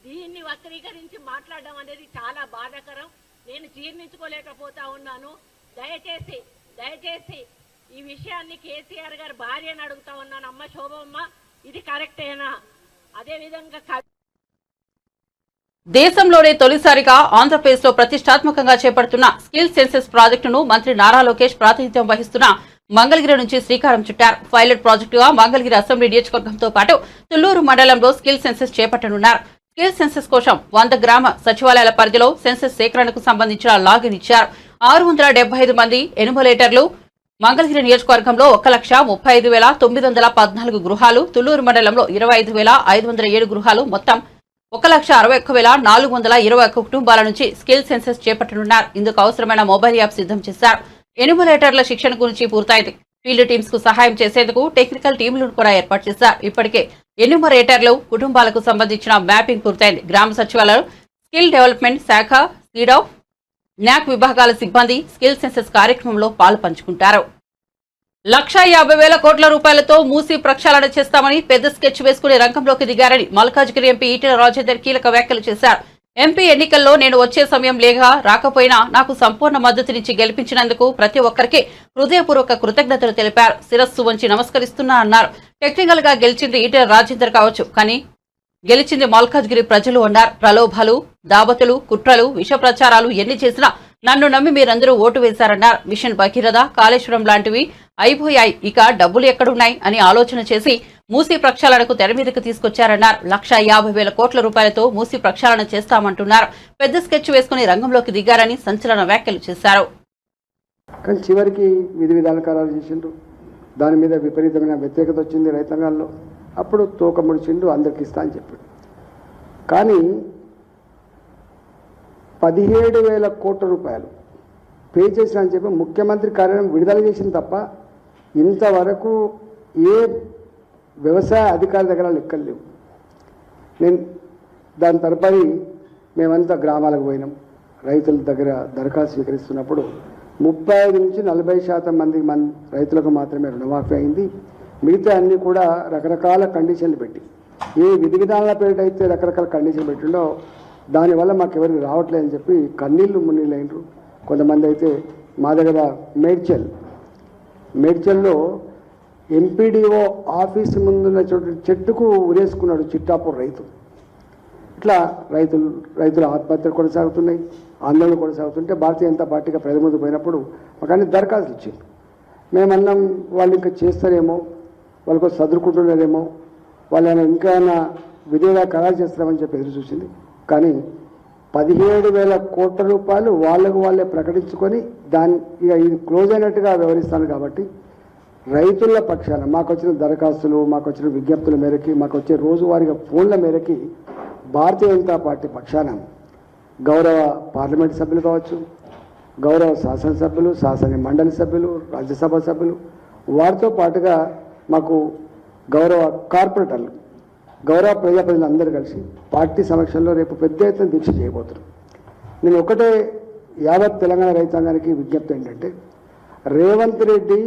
దీన్ని వక్రీకరించి మాట్లాడడం అనేది చాలా బాధాకరం. నేను జీర్ణించుకోలేకపోతా ఉన్నాను. దయచేసి ఈ విషయాన్ని కేసీఆర్ గారి భార్యను అడుగుతా ఉన్నాను. అమ్మ శోభమ్మ, ఇది కరెక్టేనా? అదేవిధంగా దేశంలోనే తొలిసారిగా ఆంధ్రప్రదేశ్ లో ప్రతిష్టాత్మకంగా చేపడుతున్న స్కిల్ సెన్సెస్ ప్రాజెక్టును మంత్రి నారా లోకేష్ ప్రాతినిధ్యం వహిస్తున్న మంగళగిరి నుంచి శ్రీకారం చుట్టారు. పైలట్ ప్రాజెక్టుగా మంగళగిరి అసెంబ్లీ నియోజకవర్గంతో పాటు తుళ్లూరు మండలంలో స్కిల్ సెన్సెస్ చేపట్టనున్నారు. స్కిల్ సెన్సెస్ కోసం 100 గ్రామ సచివాలయాల పరిధిలో సెన్సెస్ సేకరణకు సంబంధించిన లాగిన్ ఇచ్చారు. 675 మంది ఎన్యుమరేటర్లు. మంగళగిరి నియోజకవర్గంలో 1,35,914 గృహాలు, తుళ్లూరు మండలంలో 25,507 గృహాలు, మొత్తం 1,61,421 కుటుంబాల నుంచి స్కిల్ సెన్సెస్ చేపట్టనున్నారు. ఇందుకు అవసరమైన మొబైల్ యాప్ సిద్ధం చేశారు. ఎన్యుమరేటర్ల శిక్షణ గురించి పూర్తయింది. ఫీల్డ్ టీమ్స్ కు సహాయం చేసేందుకు టెక్నికల్ టీంలను కూడా ఏర్పాటు చేశారు. ఇప్పటికే ఎన్యుమరేటర్లు కుటుంబాలకు సంబంధించిన మ్యాపింగ్ పూర్తయింది. గ్రామ సచివాలయాలు, స్కిల్ డెవలప్మెంట్ శాఖ, సీడాఫ్, న్యాక్ విభాగాల సిబ్బంది స్కిల్ సెన్సెస్ కార్యక్రమంలో పాలు పంచుకుంటారు. 1,50,000 కోట్ల రూపాయలతో మూసి ప్రక్షాళన చేస్తామని పెద్ద స్కెచ్ వేసుకుని రంగంలోకి దిగారని మల్కాజ్గిరి ఎంపీ ఈటెల రాజేందర్ కీలక వ్యాఖ్యలు చేశారు. ఎంపీ ఎన్నికల్లో నేను వచ్చే సమయం రాకపోయినా నాకు సంపూర్ణ మద్దతునిచ్చి గెలిపించినందుకు ప్రతి ఒక్కరికి హృదయపూర్వక కృతజ్ఞతలు తెలిపారు. శిరస్సు వంచి నమస్కరిస్తున్నా అన్నారు. టెక్నికల్ గా గెలిచింది ఈటెల రాజేందర్ కావచ్చు, కానీ గెలిచింది మల్కాజ్గిరి ప్రజలు అన్నారు. ప్రలోభాలు, దాబతులు, కుట్రలు, విష ప్రచారాలు ఎన్ని చేసినా నన్ను నమ్మి మీరందరూ ఓటు వేశారన్నారు. మిషన్ భగీరథ, కాళేశ్వరం లాంటివి అయిపోయాయి, ఇక డబ్బులు ఎక్కడున్నాయి అని ఆలోచన చేసి మూసీ ప్రక్షాళనకు తెర మీదకు తీసుకొచ్చారన్నారు. 1,50,000 కోట్ల రూపాయలతో మూసీ ప్రక్షాళన చేస్తామంటున్నారు. పెద్ద స్కెచ్ వేసుకుని రంగంలోకి దిగారని సంచలన వ్యాఖ్యలు చేశారు. కానీ చివరికి విధి విధాన ఖరారు చేసిండ్రు. దాని మీద విపరీతమైన వ్యతిరేకత వచ్చింది రైతాంగాల్లో. అప్పుడు తోక ముడిచిండు, అందరికి ఇస్తా అని చెప్పాడు. కానీ 17,000 కోట్ల రూపాయలు పే చేసిన అని చెప్పి ముఖ్యమంత్రి కార్యాలయం విడుదల చేసింది తప్ప ఇంతవరకు ఏ వ్యవసాయ అధికారి దగ్గర లెక్కలు లేవు. నేను దాని తరపడి మేమంతా గ్రామాలకు పోయినాం. రైతుల దగ్గర దరఖాస్తు స్వీకరిస్తున్నప్పుడు 35 నుంచి 40% రైతులకు మాత్రమే రుణమాఫీ అయింది. మిగతా అన్నీ కూడా రకరకాల కండిషన్లు పెట్టి, ఏ విధి విధానాల పేరిట అయితే రకరకాల కండిషన్లు పెట్టిండో దానివల్ల మాకు ఎవరికి రావట్లేదని చెప్పి కన్నీళ్ళు మున్నీళ్ళు అయినరు. కొంతమంది అయితే మా దగ్గర మేడ్చల్లో ఎంపీడీఓ ఆఫీస్ ముందున్న చెట్టుకు ఉరేసుకున్నాడు చిట్టాపూర్ రైతు. ఇట్లా రైతుల ఆత్మహత్యలు కొనసాగుతున్నాయి, ఆందోళనలు కొనసాగుతుంటే భారతీయ జనతా పార్టీగా ప్రజల ముందు పోయినప్పుడు మాకు అన్ని దరఖాస్తులు ఇచ్చింది. మేమన్నాం వాళ్ళు ఇంకా చేస్తారేమో, వాళ్ళకు చదువుకుంటున్నారేమో, వాళ్ళని ఇంకా విధిగా ఖరారు చేస్తామని చెప్పి ఎదురు చూసింది. కానీ 17,000 కోట్ల రూపాయలు వాళ్ళే ప్రకటించుకొని ఇక ఇది క్లోజ్ అయినట్టుగా వ్యవహరిస్తాను. కాబట్టి రైతుల పక్షాన మాకు వచ్చిన దరఖాస్తులు, మాకు వచ్చిన విజ్ఞప్తుల మేరకి, మాకు వచ్చే రోజువారీగా ఫోన్ల మేరకి భారతీయ జనతా పార్టీ పక్షాన గౌరవ పార్లమెంట్ సభ్యులు కావచ్చు, గౌరవ శాసనసభ్యులు, శాసన మండలి సభ్యులు, రాజ్యసభ సభ్యులు, వారితో పాటుగా మాకు గౌరవ కార్పొరేటర్లు, గౌరవ ప్రజాప్రతినిధులు అందరూ కలిసి పార్టీ సమక్షంలో రేపు పెద్ద ఎత్తున దీక్ష చేయబోతున్నాం. నేను ఒకటే యావత్ తెలంగాణ రైతాంగానికి విజ్ఞప్తి ఏంటంటే, రేవంత్ రెడ్డి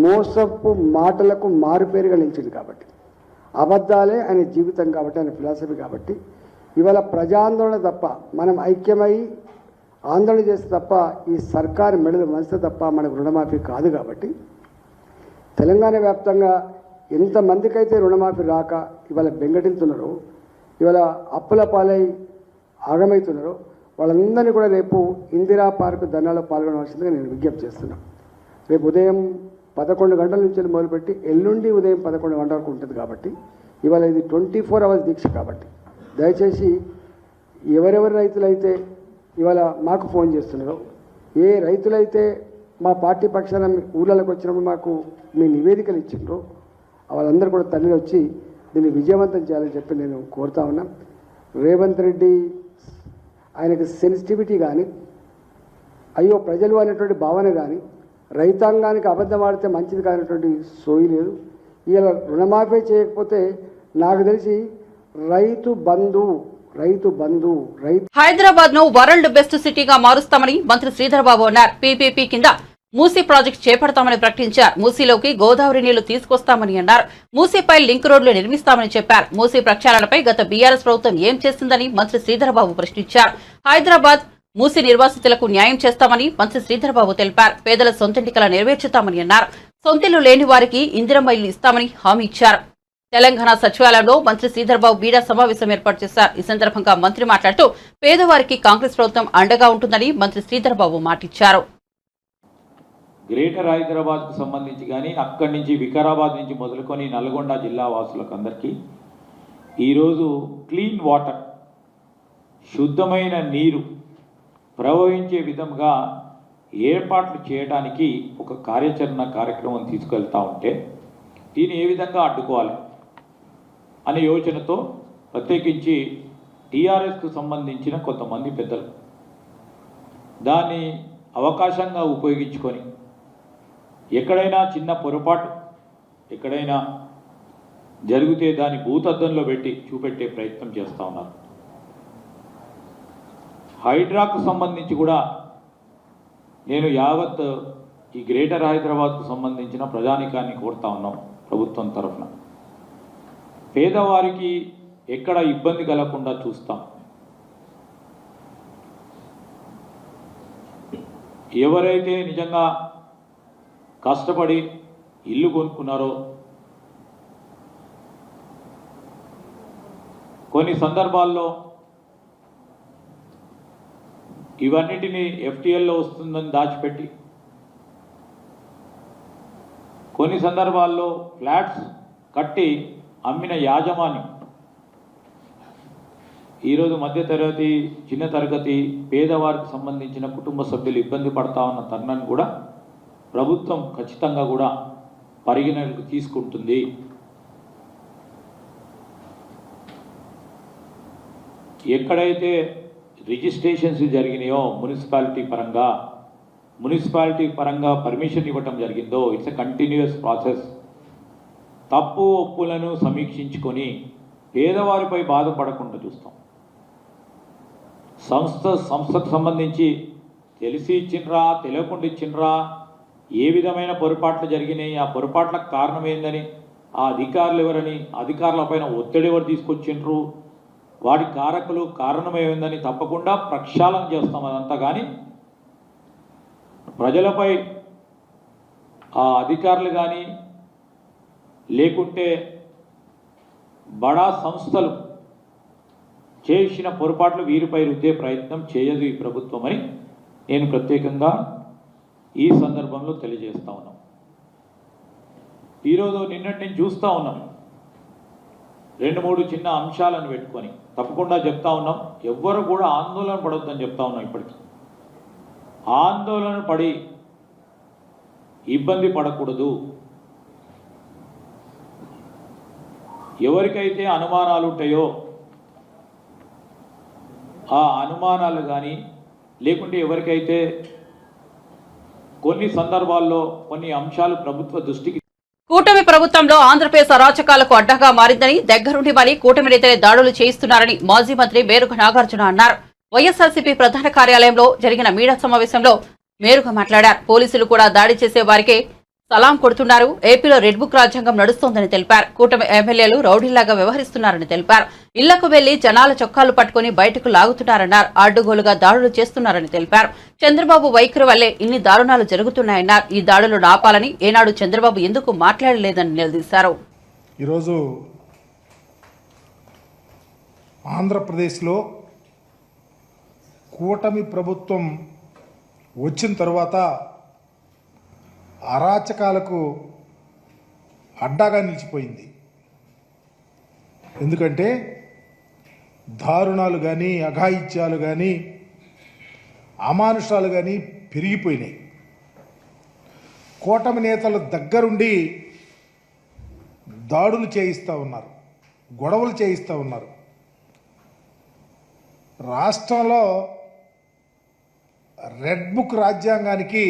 మోసపు మాటలకు మారుపేరుగా నిలిచింది కాబట్టి, అబద్ధాలే ఆయన జీవితం కాబట్టి, ఆయన ఫిలాసఫీ కాబట్టి, ఇవాళ ప్రజాందోళన తప్ప మనం ఐక్యమై ఆందోళన చేస్తే తప్ప ఈ సర్కారు మెడలు వంచితే తప్ప మనకు రుణమాఫీ కాదు. కాబట్టి తెలంగాణ వ్యాప్తంగా ఎంతమందికైతే రుణమాఫీ రాక ఇవాళ బెంగటిల్తున్నారో, ఇవాళ అప్పుల పాలై ఆగమవుతున్నారో, వాళ్ళందరినీ కూడా రేపు ఇందిరా పార్కు ధర్నాలో పాల్గొనవలసిందిగా నేను విజ్ఞప్తి చేస్తున్నాను. రేపు ఉదయం 11 గంటల నుంచి మొదలుపెట్టి ఎల్లుండి ఉదయం 11 గంటల వరకు ఉంటుంది కాబట్టి ఇవాళ ఇది 24 అవర్స్ దీక్ష కాబట్టి దయచేసి ఎవరెవరి రైతులైతే ఇవాళ మాకు ఫోన్ చేస్తున్నారో, ఏ రైతులైతే మా పార్టీ పక్షాన ఊళ్ళలోకి వచ్చినప్పుడు మాకు మీ నివేదికలు ఇచ్చిండ్రో వాళ్ళందరూ కూడా తల్లి వచ్చి దీన్ని విజయవంతం చేయాలని చెప్పి నేను కోరుతా ఉన్నా. రేవంత్ రెడ్డి ఆయనకు సెన్సిటివిటీ కానీ, అయ్యో ప్రజలు అనేటువంటి భావన కానీ, రైతాంగానికి అబద్ధం ఆడితే మంచిది కానటువంటి సోయి లేదు. ఇలా రుణమాఫీ చేయకపోతే నాకు తెలిసి రైతు బంధు హైదరాబాద్ ను వరల్డ్ బెస్ట్ సిటీగా మారుస్తామని మంత్రి శ్రీధర్ బాబు అన్నారు. పీపీపీ కింద మూసీ ప్రాజెక్టు చేపడతామని ప్రకటించారు. మూసీలోకి గోదావరి నీళ్లు తీసుకొస్తామని అన్నారు. మూసీపై లింక్ రోడ్లు నిర్మిస్తామని చెప్పారు. మూసీ ప్రక్షాళనపై గత బీఆర్ఎస్ ప్రభుత్వం ఏం చేస్తుందని మంత్రి శ్రీధర్ బాబు ప్రశ్నించారు. హైదరాబాద్ మూసీ నిర్వాసితులకు న్యాయం చేస్తామని మంత్రి శ్రీధర్ బాబు తెలిపారు. పేదల సొంతింటికల నెరవేర్చుతామని అన్నారు. సొంతిల్లు లేని వారికి ఇందిరమ్మ ఇల్లు ఇస్తామని హామీ ఇచ్చారు. తెలంగాణ సచివాలయంలో మంత్రి శ్రీధర్ బాబు బీడా సమావేశం ఏర్పాటు చేశారు. ఈ సందర్భంగా మంత్రి మాట్లాడుతూ పేదవారికి కాంగ్రెస్ ప్రభుత్వం అండగా ఉంటుందని మంత్రి శ్రీధర్ బాబు మాటిచ్చారు. గ్రేటర్ హైదరాబాద్కు సంబంధించి కానీ అక్కడి నుంచి వికారాబాద్ నుంచి మొదలుకొని నల్గొండ జిల్లా వాసులకు అందరికీ ఈరోజు క్లీన్ వాటర్, శుద్ధమైన నీరు ప్రవహించే విధంగా ఏర్పాట్లు చేయడానికి ఒక కార్యాచరణ తీసుకెళ్తా ఉంటే దీన్ని ఏ విధంగా అడ్డుకోవాలి అనే యోచనతో ప్రత్యేకించి టీఆర్ఎస్కు సంబంధించిన కొంతమంది పెద్దలు దాన్ని అవకాశంగా ఉపయోగించుకొని ఎక్కడైనా చిన్న పొరపాటు ఎక్కడైనా జరిగితే దాన్ని భూతద్దంలో పెట్టి చూపెట్టే ప్రయత్నం చేస్తూ ఉన్నారు. హైడ్రాకు సంబంధించి కూడా నేను యావత్ ఈ గ్రేటర్ హైదరాబాద్కు సంబంధించిన ప్రజానికాన్ని కోరుతా ఉన్నాం. ప్రభుత్వం తరఫున పేదవారికి ఎక్కడ ఇబ్బంది కలగకుండా చూస్తాం. ఎవరైతే నిజంగా కష్టపడి ఇల్లు కొనుక్కున్నారో కొన్ని సందర్భాల్లో ఇవన్నిటినీ ఎఫ్టీఎల్లో వస్తుందని దాచిపెట్టి కొన్ని సందర్భాల్లో ఫ్లాట్స్ కట్టి అమ్మిన యాజమాన్యం ఈరోజు మధ్యతరగతి, చిన్న తరగతి పేదవారికి సంబంధించిన కుటుంబ సభ్యులు ఇబ్బంది పడతా ఉన్న తరుణాన్ని కూడా ప్రభుత్వం ఖచ్చితంగా కూడా పరిగణనకు తీసుకుంటుంది. ఎక్కడైతే రిజిస్ట్రేషన్స్ జరిగినాయో మున్సిపాలిటీ పరంగా పర్మిషన్ ఇవ్వటం జరిగిందో ఇట్స్ ఎ కంటిన్యూస్ ప్రాసెస్. తప్పు ఒప్పులను సమీక్షించుకొని పేదవారిపై బాధపడకుండా చూస్తాం. సంస్థకు సంబంధించి తెలిసి ఇచ్చిండ్రా తెలియకుండా ఇచ్చిండ్రా, ఏ విధమైన పొరపాట్లు జరిగినాయి, ఆ పొరపాట్లకు కారణం ఏందని, ఆ అధికారులు ఎవరని, అధికారులపైన ఒత్తిడి ఎవరు తీసుకొచ్చిండ్రు, వాటి కారణం ఏమైందని తప్పకుండా ప్రక్షాళన చేస్తాం అదంతా. కానీ ప్రజలపై ఆ అధికారులు కానీ లేకుంటే బడా సంస్థలు చేసిన పొరపాట్లు వీరిపై రుద్దే ప్రయత్నం చేయదు ఈ ప్రభుత్వం అని నేను ప్రత్యేకంగా ఈ సందర్భంలో తెలియజేస్తా ఉన్నాం. ఈరోజు నిన్నటి నుంచి చూస్తూ ఉన్నాం 2-3 చిన్న అంశాలను పెట్టుకొని తప్పకుండా చెప్తా ఉన్నాం. ఎవ్వరు కూడా ఆందోళన పడొద్దని చెప్తా ఉన్నాం. ఇప్పటికీ ఆందోళన పడి ఇబ్బంది పడకూడదు. ఎవరికైతే అనుమానాలు ఉంటాయో ఆ అనుమానాలు కానీ లేకుంటే ఎవరికైతే కొన్ని సందర్భాల్లో కొన్ని అంశాలు ప్రభుత్వ దృష్టికి కూటమి ప్రభుత్వంలో ఆంధ్రప్రదేశ్ అరాచకాలకు అడ్డగా మారిందని, దగ్గరుండి మరీ కూటమి నేతలే దాడులు చేయిస్తున్నారని మాజీ మంత్రి మేరుగ నాగార్జున అన్నారు. వైఎస్ఆర్సీపీ ప్రధాన కార్యాలయంలో జరిగిన మీడియా సమావేశంలో మేరుగ మాట్లాడారు. పోలీసులు కూడా దాడి చేసే వారికే సలాం కొడుతున్నారు. ఏపీలో రెడ్ బుక్ రాజ్యాంగం నడుస్తోందని తెలిపారు. కూటమి ఎమ్మెల్యేలు రౌడీలాగా వ్యవహరిస్తున్నారని తెలిపారు. ఇళ్లకు వెళ్లి జనాల చొక్కాలు పట్టుకుని బయటకు లాగుతున్నారన్నారు. అడ్డుగోలుగా దాడులు చేస్తున్నారని తెలిపారు. చంద్రబాబు వైఖరి వల్లే ఇన్ని దారుణాలు జరుగుతున్నాయన్నారు. ఈ దాడులు ఆపాలని ఏనాడు చంద్రబాబు ఎందుకు మాట్లాడలేదని నిలదీశారు. ఈరోజు ఆంధ్రప్రదేశ్లో కూటమి ప్రభుత్వం వచ్చిన తర్వాత అరాచకాలకు అడ్డాగా నిలిచిపోయింది. ఎందుకంటే దారుణాలు కానీ, అఘాయిత్యాలు కానీ, అమానుషాలు కానీ పెరిగిపోయినాయి. కూటమి నేతలు దగ్గరుండి దాడులు చేయిస్తూ ఉన్నారు, గొడవలు చేయిస్తూ ఉన్నారు. రాష్ట్రంలో రెడ్ బుక్ రాజ్యాంగానికి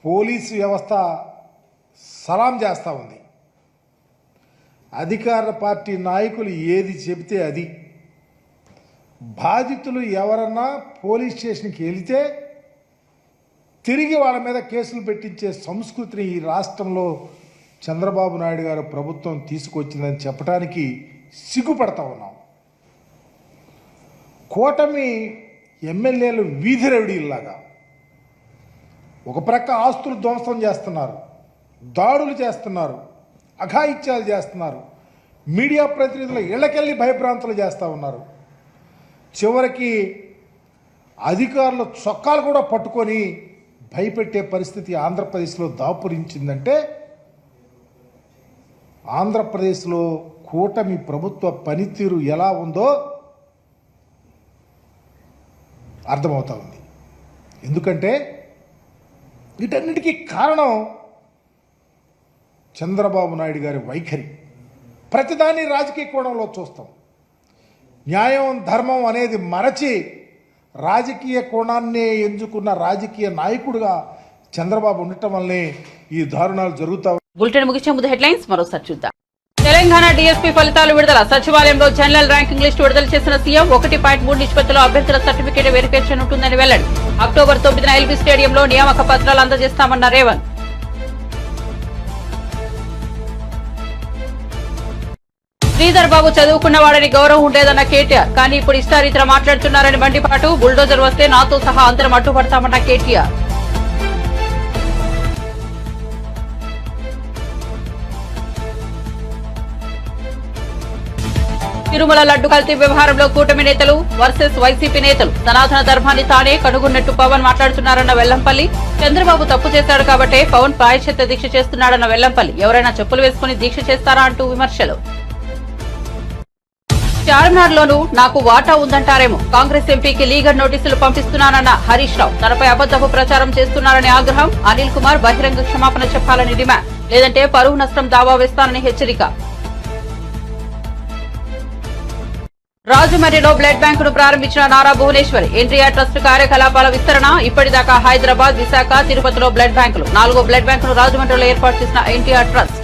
పోలీసు వ్యవస్థ సలాం చేస్తూ ఉంది. అధికార పార్టీ నాయకులు ఏది చెబితే అది. బాధితులు ఎవరన్నా పోలీస్ స్టేషన్కి వెళితే తిరిగి వాళ్ళ మీద కేసులు పెట్టించే సంస్కృతిని ఈ రాష్ట్రంలో చంద్రబాబు నాయుడు గారు ప్రభుత్వం తీసుకొచ్చిందని చెప్పడానికి సిగ్గుపడతా ఉన్నాం. కూటమి ఎమ్మెల్యేలు వీధి రౌడీల్లాగా ఒక ప్రక్క ఆస్తులు ధ్వంసం చేస్తున్నారు, దాడులు చేస్తున్నారు, అఘాయిత్యాలు చేస్తున్నారు, మీడియా ప్రతినిధులు ఇళ్లకెళ్ళి భయభ్రాంతులు చేస్తూ ఉన్నారు. చివరికి అధికారులు చొక్కాలు కూడా పట్టుకొని భయపెట్టే పరిస్థితి ఆంధ్రప్రదేశ్లో దాపురించిందంటే ఆంధ్రప్రదేశ్లో కూటమి ప్రభుత్వ పనితీరు ఎలా ఉందో అర్థమవుతా ఉంది. ఎందుకంటే వీటన్నిటికీ కారణం చంద్రబాబు నాయుడు గారి వైఖరి. ప్రతిదాన్ని రాజకీయ కోణంలో చూస్తాం. న్యాయం ధర్మం అనేది మరచి రాజకీయ కోణాన్నే ఎంచుకున్న రాజకీయ నాయకుడిగా చంద్రబాబు ఉండటం వల్లనే ఈ దారుణాలు జరుగుతా. బులెటిన్ ముగించే ముందు హెడ్లైన్స్ మరోసారి చూద్దాం. తెలంగాణ డీఎస్పీ ఫలితాలు విడుదల. సచివాలయంలో జనరల్ ర్యాంకింగ్ లిస్టు విడుదల చేసిన సీఎం 1.3 నిష్పత్తిలో అభ్యర్థుల సర్టిఫికేట్ వెరిఫికేషన్ ఉంటుందని వెల్లడి. అక్టోబర్ 9న ఎల్బీ స్టేడియంలో నియామక పత్రాలు అందజేస్తామన్న రేవంత్. శ్రీధర్ బాబు చదువుకున్నవాడని గౌరవం ఉండేదన్న కేటీఆర్. కానీ ఇప్పుడు ఇష్టారీతిన మాట్లాడుతున్నారని మండిపాటు. బుల్డోజర్ వస్తే నాతో సహా అందరం అడ్డుపడతామన్న కేటీఆర్. తిరుమల లడ్డు కల్తీ వ్యవహారంలో కూటమి నేతలు వర్సెస్ వైసీపీ నేతలు. సనాతన ధర్మాన్ని తానే కనుగొన్నట్టు పవన్ మాట్లాడుతున్నారన్న వెల్లంపల్లి. చంద్రబాబు తప్పు చేశాడు కాబట్టే పవన్ ప్రాయశ్చిత్త దీక్ష చేస్తున్నాడన్న వెల్లంపల్లి. ఎవరైనా చెప్పులు వేసుకుని దీక్ష చేస్తారా అంటూ విమర్శలు. చార్మినార్లోనూ నాకు వాటా ఉందంటారేమో. కాంగ్రెస్ ఎంపీకి లీగల్ నోటీసులు పంపిస్తున్నానన్న హరీష్ రావు. తనపై అబద్దపు ప్రచారం చేస్తున్నారని ఆగ్రహం. అనిల్ కుమార్ బహిరంగ క్షమాపణ చెప్పాలని డిమాండ్. లేదంటే పరువు నష్టం దావా వేస్తానని హెచ్చరిక. రాజమండ్రిలో బ్లడ్ బ్యాంకును ప్రారంభించిన నారా భువనేశ్వరి. ఎన్టీఆర్ ట్రస్ట్ కార్యకలాపాల విస్తరణ. ఇప్పటిదాకా హైదరాబాద్, విశాఖ, తిరుపతిలో బ్లడ్ బ్యాంకులు. 4వ బ్లడ్ బ్యాంకును రాజమండ్రిలో ఏర్పాటు చేసిన ఎన్టీఆర్ ట్రస్ట్.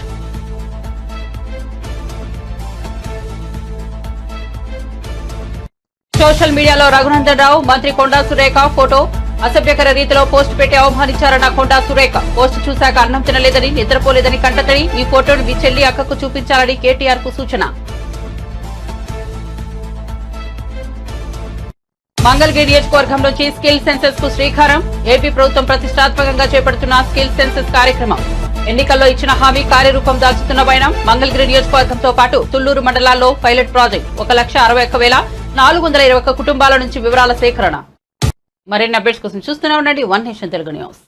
సోషల్ మీడియాలో రఘునందన్ రావు, మంత్రి కొండా సురేఖ ఫోటో. అసభ్యకర రీతిలో పోస్ట్ పెట్టి అవమానించారన్న కొండా సురేఖ. పోస్ట్ చూశాక అన్నం తినలేదని, నిద్రపోలేదని కంటతడి. ఈ ఫోటోను మీ చెల్లి అక్కకు చూపించాలని కేటీఆర్ కు సూచన. మంగళగిరి నియోజకవర్గం నుంచి స్కిల్ సెన్సెస్ కు శ్రీకారం. ఏపీ ప్రభుత్వం ప్రతిష్టాత్మకంగా చేపడుతున్న స్కిల్ సెన్సెస్ కార్యక్రమం. ఎన్నికల్లో ఇచ్చిన హామీ కార్యరూపం దాల్చుతున్న వైనం. మంగళగిరి నియోజకవర్గంతో పాటు తుళ్లూరు మండలాల్లో పైలట్ ప్రాజెక్ట్. 1,61,421 కుటుంబాల నుంచి వివరాల సేకరణ. మరిన్ని అప్డేట్స్ కోసం చూస్తూనే ఉండండి వన్ నేషన్ తెలుగు న్యూస్.